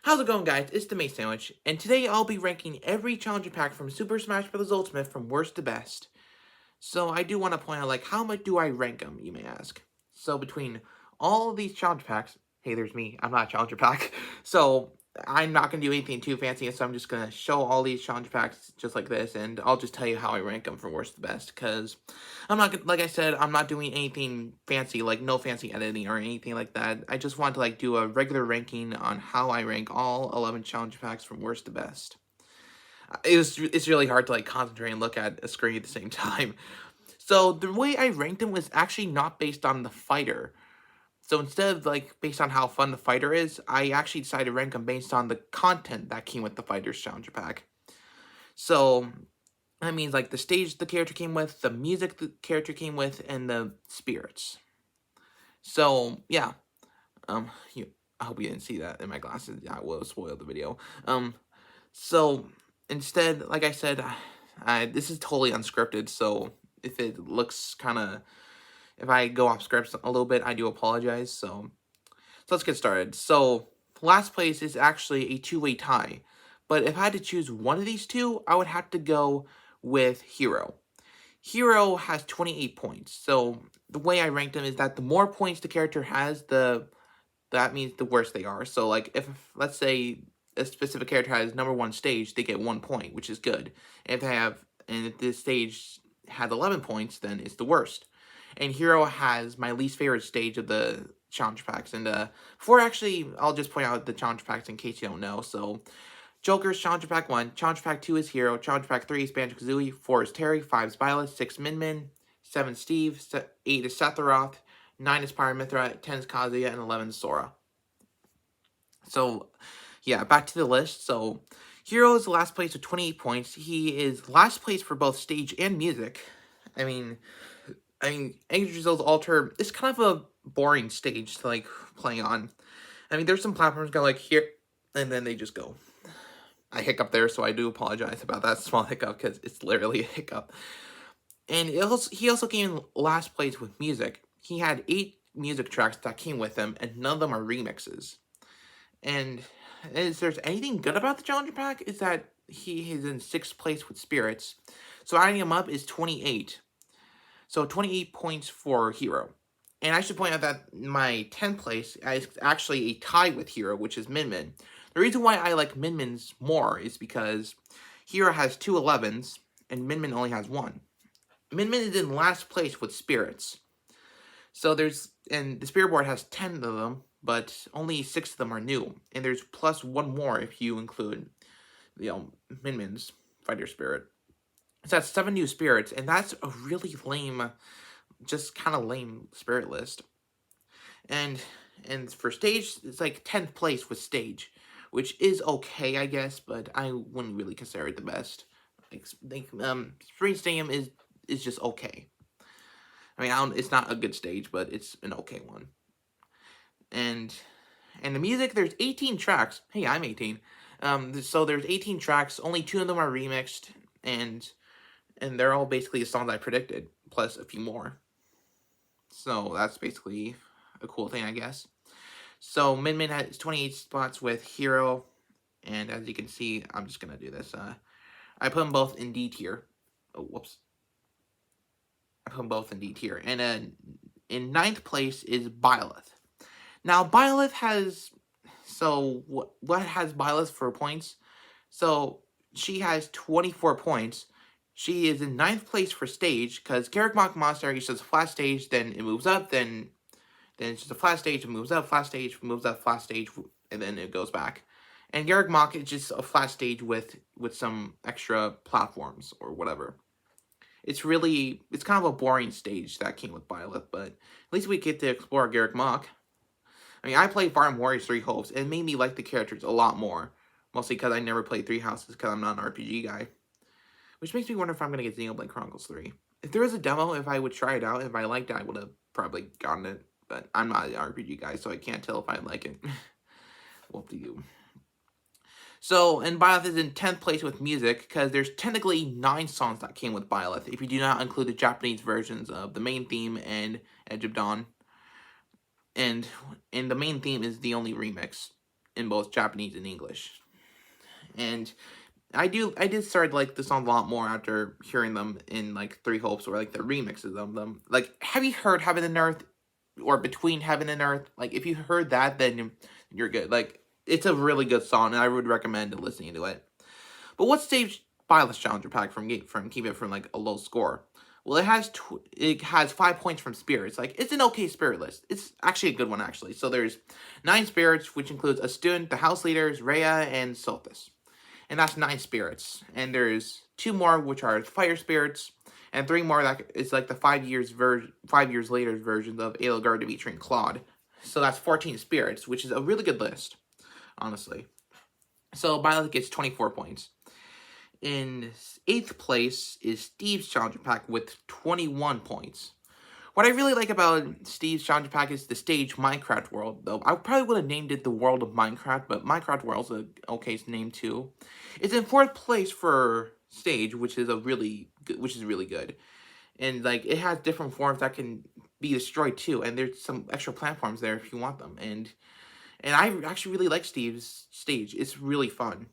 How's it going, guys? It's the Mate Sandwich, and today I'll be ranking every challenger pack from Super Smash Bros. Ultimate from worst to best. So I do want to point out, how much do I rank them, you may ask? So between all of these challenger packs, hey, there's me, I'm not a challenger pack, so I'm not going to do anything too fancy, so I'm just going to show all these challenger packs just like this, and I'll just tell you how I rank them from worst to best, because I'm not, like I said, I'm not doing anything fancy, like no fancy editing or anything like that. I just want to do a regular ranking on how I rank all 11 challenger packs from worst to best. It's really hard to concentrate and look at a screen at the same time. So the way I ranked them was actually not based on the fighter. So instead of based on how fun the fighter is, I actually decided to rank them based on the content that came with the fighter's challenger pack. So that means the stage the character came with, the music the character came with, and the spirits. So yeah, I hope you didn't see that in my glasses. I will spoil the video. So instead, like I said, this is totally unscripted. So if it looks if I go off script a little bit, I do apologize. So let's get started. So last place is actually a two-way tie. But if I had to choose one of these two, I would have to go with Hero. Hero has 28 points. So the way I ranked them is that the more points the character has, that means the worse they are. So if let's say a specific character has number 1 stage, they get 1 point, which is good. And if this stage has 11 points, then it's the worst. And Hero has my least favorite stage of the challenge packs. And I'll just point out the challenge packs in case you don't know. So Joker's Challenger Pack 1, Challenger Pack 2 is Hero, Challenger Pack 3 is Banjo Kazooie, 4 is Terry, 5 is Violet, 6 Min Min, 7 Steve, 8 is Sephiroth, 9 is Pyramithra, 10 is Kazuya, and 11 is Sora. So, yeah, back to the list. So, Hero is last place with 28 points. He is last place for both stage and music. I mean, Yggdrasil's Altar is kind of a boring stage to, play on. I mean, there's some platforms go here, and then they just go. I hiccup there, so I do apologize about that small hiccup, because it's literally a hiccup. And he also came in last place with music. He had 8 music tracks that came with him, and none of them are remixes. And if there's anything good about the Challenger Pack, is that he is in 6th place with Spirits. So adding him up is 28. So 28 points for Hero. And I should point out that my 10th place is actually a tie with Hero, which is Min Min. The reason why I like Min Min's more is because Hero has 2 11s, and Min Min only has 1. Min Min is in last place with Spirits. So and the Spirit Board has 10 of them, but only 6 of them are new. And there's plus 1 more if you include, Min Min's Fighter Spirit. So that's 7 new spirits, and that's a really lame, just kind of lame spirit list. And for stage, it's 10th place with stage, which is okay, I guess, but I wouldn't really consider it the best. Spring Stadium is just okay. I mean, it's not a good stage, but it's an okay one. And the music, there's 18 tracks. Hey, I'm 18. So there's 18 tracks. Only 2 of them are remixed, and they're all basically the songs I predicted, plus a few more. So that's basically a cool thing, I guess. So Min Min has 28 spots with Hero, and as you can see, I'm just gonna do this. I put them both in D tier. Oh, whoops. I put them both in D tier. And in 9th place is Byleth. Now, Byleth has... So, what has Byleth for points? So, she has 24 points. She is in 9th place for stage, because Garrick Mach Monster, he says flat stage, then it moves up, then it's just a flat stage, it moves up, flat stage, moves up, flat stage, and then it goes back. And Garrick Mach is just a flat stage with some extra platforms, or whatever. It's kind of a boring stage that came with Byleth, but at least we get to explore Garrick Mach. I mean, I played Fire Emblem Warriors 3 Hopes, and it made me like the characters a lot more. Mostly because I never played 3 Houses, because I'm not an RPG guy. Which makes me wonder if I'm going to get Xenoblade Chronicles 3. If there was a demo, if I would try it out, if I liked it, I would have probably gotten it. But I'm not an RPG guy, so I can't tell if I like it. What do you? So, and Byleth is in 10th place with music, because there's technically 9 songs that came with Byleth, if you do not include the Japanese versions of the main theme and Edge of Dawn. And the main theme is the only remix in both Japanese and English. And I did start like the song a lot more after hearing them in like Three Hopes or like the remixes of them. Like, have you heard Heaven and Earth or Between Heaven and Earth? Like, if you heard that, then you're good. Like, it's a really good song, and I would recommend listening to it. But what stage buy this challenger pack from keep it from like a low score? Well, it has 5 points from spirits. Like, it's an okay spirit list. It's actually a good one actually. So there's 9 spirits, which includes a student, the house leaders, Rhea, and Sothis. And that's 9 spirits. And there's 2 more, which are fire spirits, and 3 more that is like the 5 years later versions of Edelgard featuring Claude. So that's 14 spirits, which is a really good list, honestly. So Byleth gets 24 points. In 8th place is Steve's Challenger Pack with 21 points. What I really like about Steve's Challenger Pack is the stage Minecraft World, though. I probably would have named it the World of Minecraft, but Minecraft World's an okay name too. It's in 4th place for stage, which is really good. And like, it has different forms that can be destroyed too, and there's some extra platforms there if you want them. And I actually really like Steve's stage. It's really fun.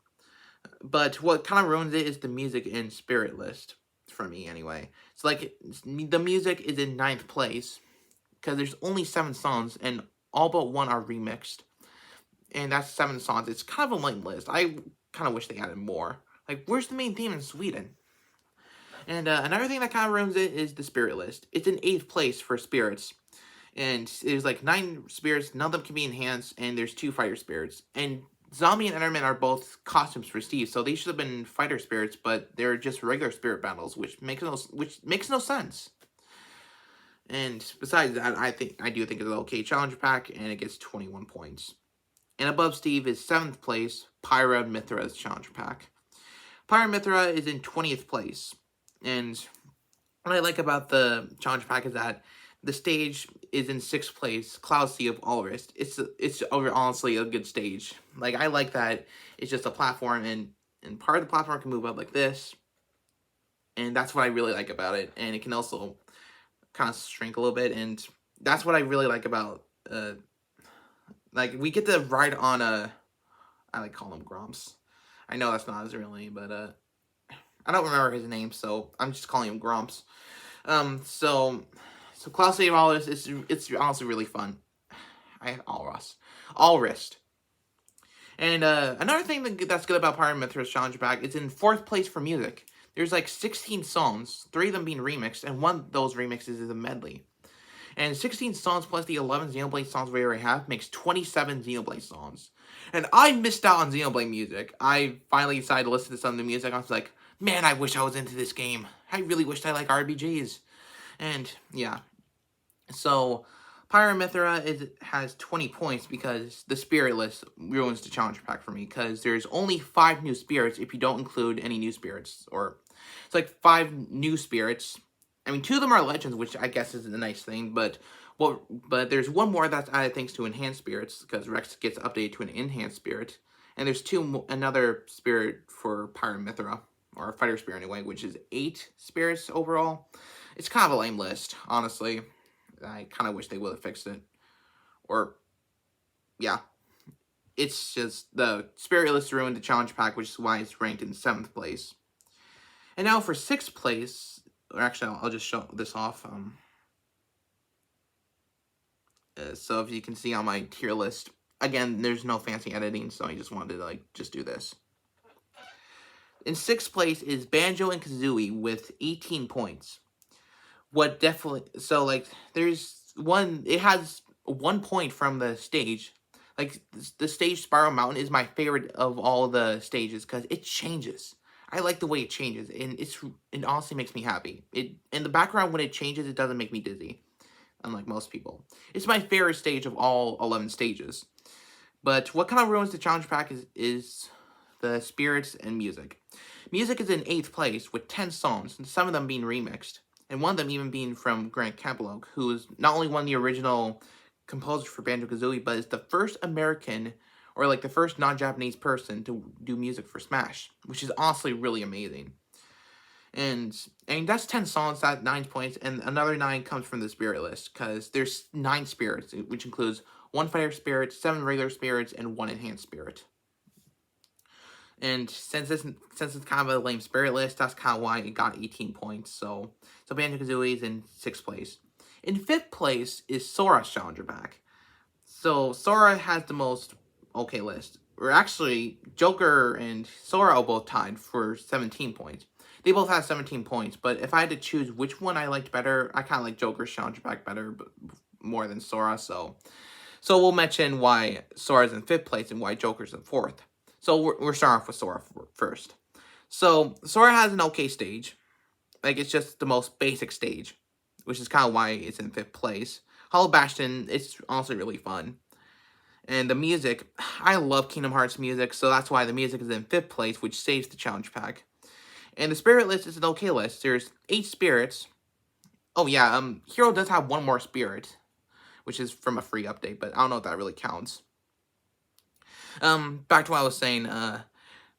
But what kind of ruins it is the music and spirit list, for me anyway. So like, the music is in 9th place, because there's only 7 songs, and all but 1 are remixed. And that's 7 songs. It's kind of a lame list. I kind of wish they added more. Like, where's the main theme in Sweden? And another thing that kind of ruins it is the spirit list. It's in 8th place for spirits. And there's like 9 spirits, none of them can be enhanced, and there's 2 fighter spirits. And Zombie and Enderman are both costumes for Steve, so they should have been fighter spirits, but they're just regular spirit battles, which makes no sense. And besides that, I do think it's an okay challenger pack, and it gets 21 points. And above Steve is 7th place, Pyra Mithra's challenger pack. Pyra Mithra is in 20th place, and what I like about the challenger pack is that the stage is in 6th place, Cloud Sea of Ulrist. It's honestly a good stage. Like, I like that it's just a platform, and part of the platform can move up like this. And that's what I really like about it. And it can also kind of shrink a little bit. And that's what I really like about, like, we get to ride on I like calling him Grumps. I know that's not his real name, but, I don't remember his name, so I'm just calling him Grumps. So Cloud Save Ulrist, it's honestly really fun. I have Ulrist. And another thing that's good about Pyra Mithra's Challenger Pack, it's in 4th place for music. There's like 16 songs, 3 of them being remixed, and one of those remixes is a medley. And 16 songs plus the 11 Xenoblade songs we already have makes 27 Xenoblade songs. And I missed out on Xenoblade music. I finally decided to listen to some of the music. I was like, man, I wish I was into this game. I really wished I liked RPGs. And yeah. So Pyra Mithra has 20 points because the spirit list ruins the challenger pack for me, because there's only 5 new spirits if you don't include any new spirits. Or it's like 5 new spirits. I mean, 2 of them are legends, which I guess is a nice thing, but there's 1 more that's added thanks to enhanced spirits, because Rex gets updated to an enhanced spirit. And there's another spirit for Pyra Mithra, or a fighter spirit anyway, which is 8 spirits overall. It's kind of a lame list, honestly. I kind of wish they would have fixed it. Or, yeah. It's just, the spirit list ruined the challenge pack, which is why it's ranked in 7th place. And now for 6th place, or actually, I'll just show this off. So if you can see on my tier list, again, there's no fancy editing, so I just wanted to, like, just do this. In 6th place is Banjo and Kazooie with 18 points. So, like, it has 1 point from the stage. Like, the stage Spiral Mountain is my favorite of all the stages, because it changes. I like the way it changes, and it honestly makes me happy. In the background, when it changes, it doesn't make me dizzy, unlike most people. It's my favorite stage of all 11 stages. But what kind of ruins the challenge pack is the spirits and music. Music is in 8th place with 10 songs, and some of them being remixed. And one of them even being from Grant Capello, who is not only one of the original composers for Banjo Kazooie, but is the first American, or like the first non-Japanese person to do music for Smash, which is honestly really amazing. And that's 10 songs, that's 9 points, and another 9 comes from the spirit list, because there's 9 spirits, which includes 1 Fire Spirit, 7 regular spirits, and 1 Enhanced Spirit. And since it's kind of a lame spirit list, that's kind of why it got 18 points. So Banjo Kazooie is in 6th place. In 5th place is Sora's Challenger Pack. So Sora has the most okay list. Or actually, Joker and Sora are both tied for 17 points. They both have 17 points, but if I had to choose which one I liked better, I kind of like Joker's Challenger Pack better, but more than Sora. So we'll mention why Sora's in 5th place and why Joker's in 4th. So we're starting off with Sora first. So Sora has an okay stage. Like, it's just the most basic stage, which is kind of why it's in 5th place. Hollow Bastion, it's honestly really fun. And the music, I love Kingdom Hearts music, so that's why the music is in 5th place, which saves the challenge pack. And the spirit list is an okay list. There's 8 spirits. Oh yeah, Hero does have 1 more spirit, which is from a free update, but I don't know if that really counts. Back to what I was saying,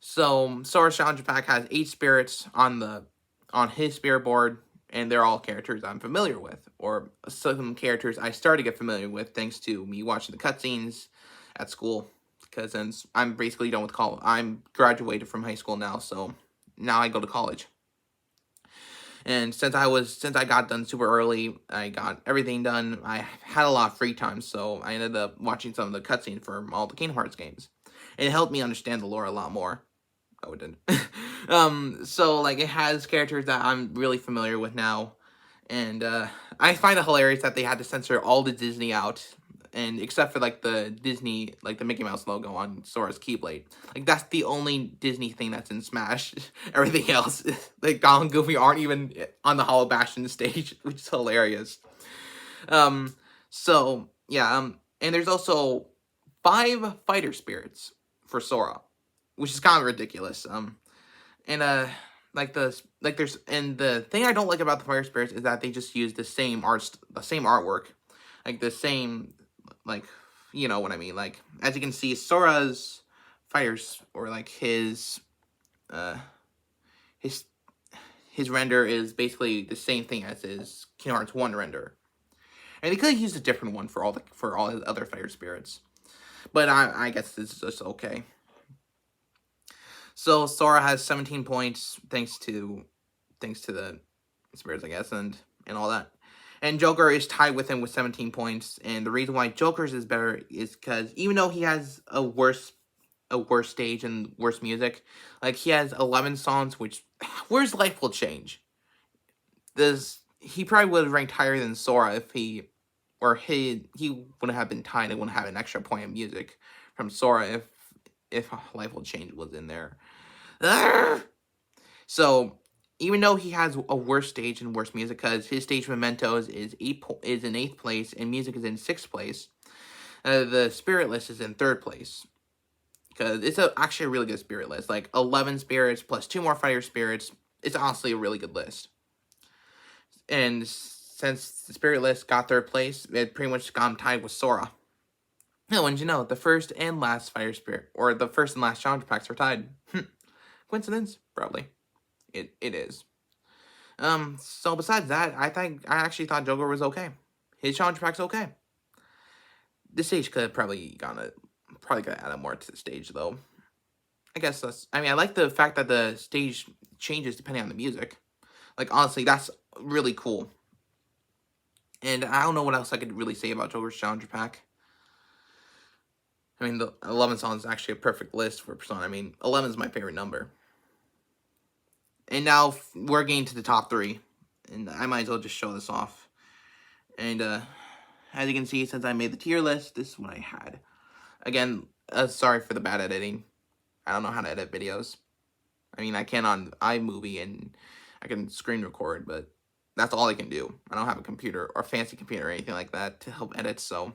so Sora's Challenger Pack has 8 spirits on his spirit board, and they're all characters I'm familiar with, or some characters I started to get familiar with thanks to me watching the cutscenes at school, because since I'm basically done with college, I'm graduated from high school now, so now I go to college. And since I got done super early, I got everything done. I had a lot of free time, so I ended up watching some of the cutscenes for all the Kingdom Hearts games. And it helped me understand the lore a lot more. Oh, it didn't. So, like, it has characters that I'm really familiar with now. And, I find it hilarious that they had to censor all the Disney out. And except for, like, the Disney, like, the Mickey Mouse logo on Sora's Keyblade. Like, that's the only Disney thing that's in Smash. Everything else, like, Donald and Goofy aren't even on the Hollow Bastion stage, which is hilarious. So, yeah, and there's also 5 fighter spirits for Sora, which is kind of ridiculous. And, the thing I don't like about the fire spirits is that they just use the same artwork. Like, the same, like, you know what I mean. Like, as you can see, Sora's fighters, or like his render is basically the same thing as his Kingdom Hearts 1 render. And they could have used a different one for all his other fire spirits. But I guess this is just okay. So Sora has 17 points thanks to the spirits, I guess, and all that. And Joker is tied with him with 17 points. And the reason why Joker's is better is because even though he has a worse stage and worse music, like, he has 11 songs, which, where's Life Will Change? He probably would have ranked higher than Sora if he wouldn't have been tied and wouldn't have an extra point of music from Sora if Life Will Change was in there. So, even though he has a worse stage and worse music, because his stage Mementos is in 8th place and music is in 6th place, the spirit list is in 3rd place. Because it's actually a really good spirit list. Like, 11 spirits plus 2 more fighter spirits. It's honestly a really good list. And since the spirit list got 3rd place, it pretty much got him tied with Sora. Now, when you know, the first and last fire spirit, or the first and last challenger packs are tied. Coincidence? Probably. It is. So besides that, I actually thought Joker was okay. His challenge pack's okay. This stage could have probably added more to the stage, though. I guess I like the fact that the stage changes depending on the music. Like, honestly, that's really cool. And I don't know what else I could really say about Joker's challenger pack. I mean, the 11 songs is actually a perfect list for Persona. I mean, 11 is my favorite number. And now we're getting to the top 3. And I might as well just show this off. And as you can see, since I made the tier list, this is what I had. Again, sorry for the bad editing. I don't know how to edit videos. I mean, I can on iMovie and I can screen record, but that's all I can do. I don't have a computer or fancy computer or anything like that to help edit, so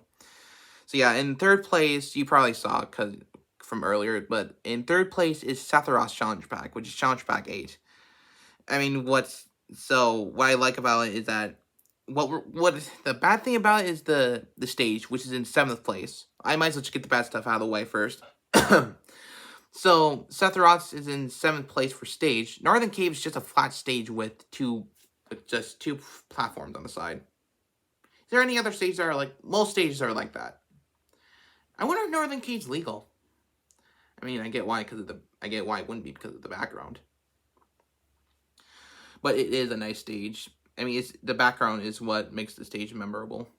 yeah, in 3rd place, you probably saw from earlier, but in 3rd place is Sephiroth's Challenge Pack, which is Challenge Pack 8. I mean, what I like about it is that what the bad thing about it is the stage, which is in 7th place. I might as well just get the bad stuff out of the way first. So Sephiroth's is in 7th place for stage. Northern Cave is just a flat stage with just two platforms on the side. Is there any other stages that are like, most stages are like that? I wonder if Northern Key's legal. I mean, I get why it wouldn't be because of the background. But it is a nice stage. I mean, the background is what makes the stage memorable.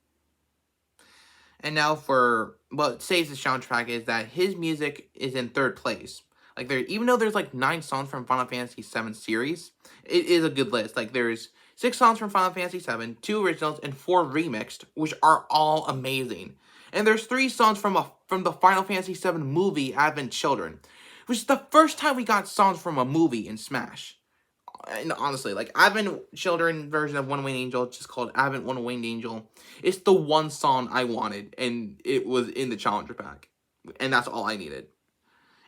And now for what saves the soundtrack is that his music is in third place. Like even though there's like 9 songs from Final Fantasy VII series, it is a good list. Like there's 6 songs from Final Fantasy VII, 2 originals, and 4 remixed, which are all amazing. And there's 3 songs from the Final Fantasy VII movie, Advent Children, which is the first time we got songs from a movie in Smash. And honestly, like Advent Children version of One Winged Angel, just called Advent One Winged Angel, it's the one song I wanted, and it was in the Challenger Pack, and that's all I needed.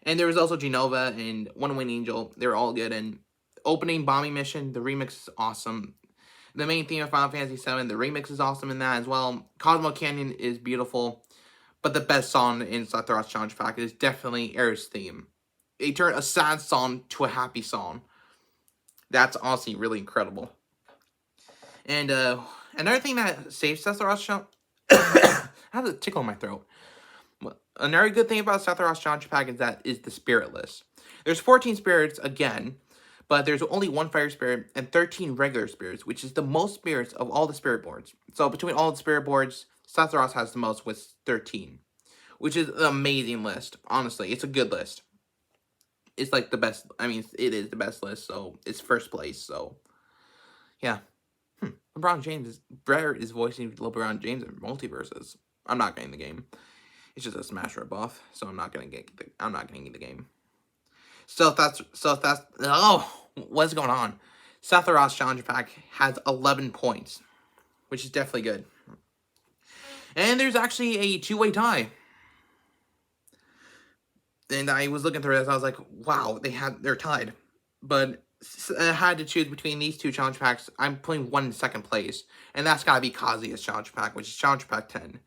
And there was also Genova and One Winged Angel. They were all good. And opening bombing mission, the remix is awesome. The main theme of Final Fantasy VII, the remix is awesome in that as well. Cosmo Canyon is beautiful, but the best song in Sephiroth's Challenge Pack is definitely Aerith's theme. They turned a sad song to a happy song. That's honestly really incredible. And another thing that saves Sephiroth's Challenge... I have a tickle in my throat. Another good thing about Sephiroth's Challenge Pack is the spirit list. There's 14 spirits again, but there's only 1 fire spirit and 13 regular spirits, which is the most spirits of all the spirit boards. So between all the spirit boards, Sephiroth has the most with 13, which is an amazing list. Honestly, it's a good list. It's like the best. I mean, it is the best list, so it's first place. So yeah. LeBron James is voicing LeBron James in Multiverses. I'm not getting the game. It's just a Smash ripoff, so I'm not getting the game. So that's what's going on? Sephiroth's Challenger Pack has 11 points, which is definitely good. And there's actually a 2-way tie. And I was looking through this, I was like, wow, they're tied. But I had to choose between these 2 challenge packs. I'm putting one in second place, and that's gotta be Kazuya's challenge pack, which is challenge pack 10.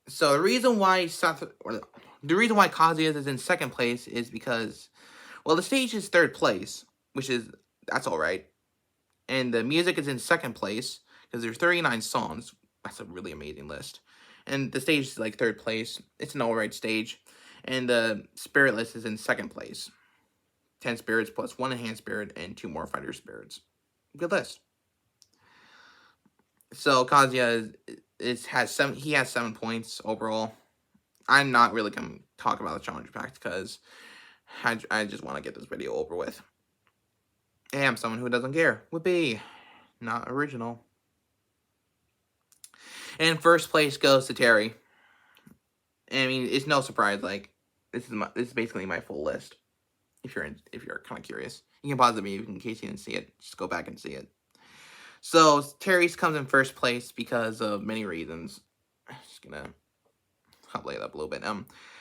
So the reason why Kazuya is in second place is because, well, the stage is third place, that's all right, and the music is in second place because there's 39 songs. That's a really amazing list, and the stage is like third place. It's an all right stage, and the spirit list is in second place. 10 spirits plus 1 enhanced spirit and 2 more fighter spirits. Good list. So Kazuya has 7 points overall. I'm not really going to talk about the challenge packs because I just want to get this video over with. I am someone who doesn't care. Whoopee. Not original. And first place goes to Terry. I mean, it's no surprise. Like, this is basically my full list. If you're kind of curious, you can pause the video in case you didn't see it. Just go back and see it. So Terry's comes in first place because of many reasons. I'm just gonna lay it up a little bit.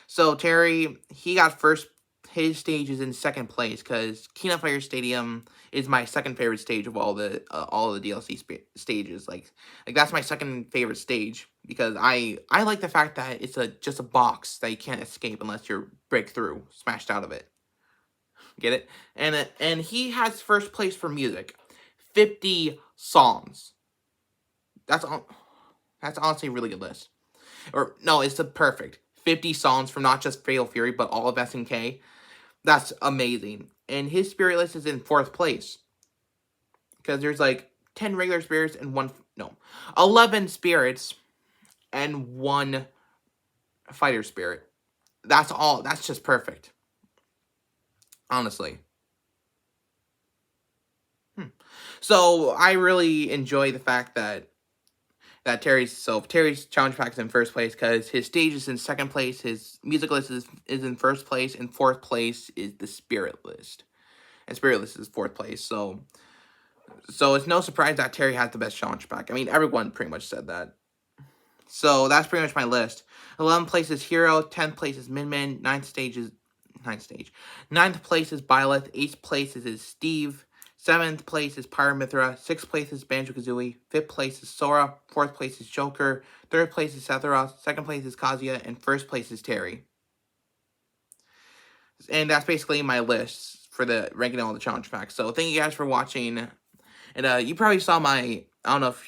So Terry, he got first. His stage is in second place because Kino Fire Stadium is my second favorite stage of all the DLC stages. Like that's my second favorite stage because I like the fact that it's just a box that you can't escape unless you're smashed out of it. Get it? And he has first place for music, 50 songs. That's honestly a really good list. Or no, it's the perfect 50 songs from not just Fatal Fury but all of SNK. That's amazing. And his spirit list is in 4th place because there's like 10 regular spirits and 11 spirits and 1 fighter spirit. That's all. That's just perfect. Honestly. So I really enjoy the fact that Terry's challenge pack is in first place because his stage is in second place, his music list is in first place, and 4th place is the spirit list. And spirit list is 4th place. So it's no surprise that Terry has the best challenge pack. I mean, everyone pretty much said that. So that's pretty much my list. 11th place is Hero, 10th place is Min-Min, 9th place is Byleth, 8th place is Steve, 7th place is Pyramithra, 6th place is Banjo Kazooie, 5th place is Sora, 4th place is Joker, 3rd place is Sephiroth, 2nd place is Kazuya, and 1st place is Terry. And that's basically my list for the ranking all the challenge packs. So thank you guys for watching. And you probably saw I don't know if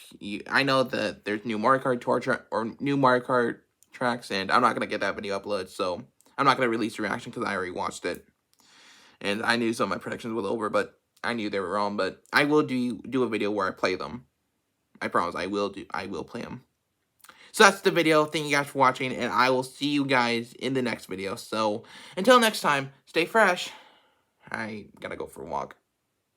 I know that there's new Mario Kart Tour tracks, and I'm not going to get that video uploaded, so I'm not going to release a reaction because I already watched it. And I knew some of my predictions were over, but I knew they were wrong, but I will do a video where I play them. I promise I will play them. So that's the video. Thank you guys for watching, and I will see you guys in the next video. So until next time, stay fresh. I gotta go for a walk.